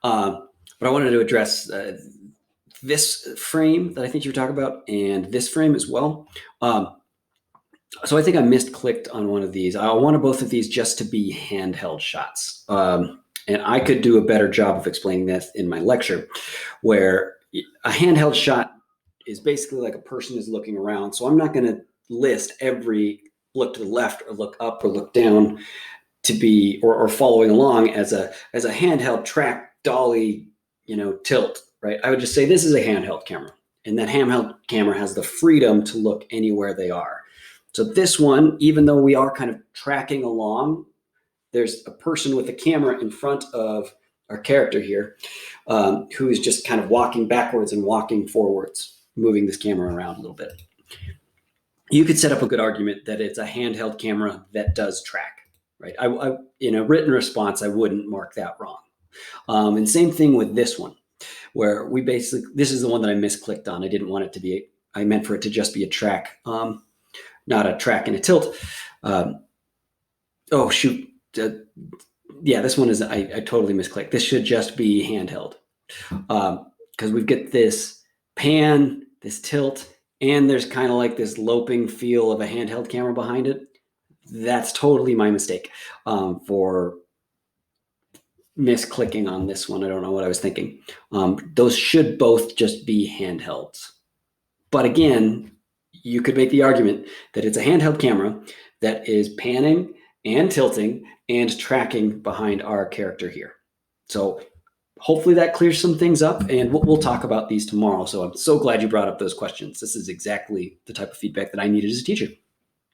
But I wanted to address this frame that I think you were talking about and this frame as well. So I think I misclicked on one of these. I wanted both of these just to be handheld shots. And I could do a better job of explaining that in my lecture, where a handheld shot is basically like a person is looking around. So I'm not going to list every look to the left or look up or look down to be or following along as a handheld track dolly, tilt, right? I would just say this is a handheld camera, and that handheld camera has the freedom to look anywhere they are. So this one, even though we are kind of tracking along, there's a person with a camera in front of our character here, who is just kind of walking backwards and walking forwards, moving this camera around a little bit. You could set up a good argument that it's a handheld camera that does track, right? I in a written response, I wouldn't mark that wrong. And same thing with this one, where this is the one that I misclicked on. I didn't want it to be, I meant for it to just be a track, not a track and a tilt. Oh, shoot. Yeah, this one is, I totally misclicked. This should just be handheld, because we've got this pan, this tilt, and there's kind of like this loping feel of a handheld camera behind it. That's totally my mistake for misclicking on this one. I don't know what I was thinking. Those should both just be handhelds. But again, you could make the argument that it's a handheld camera that is panning and tilting and tracking behind our character here. So hopefully that clears some things up, and we'll talk about these tomorrow. So I'm so glad you brought up those questions. This is exactly the type of feedback that I needed as a teacher.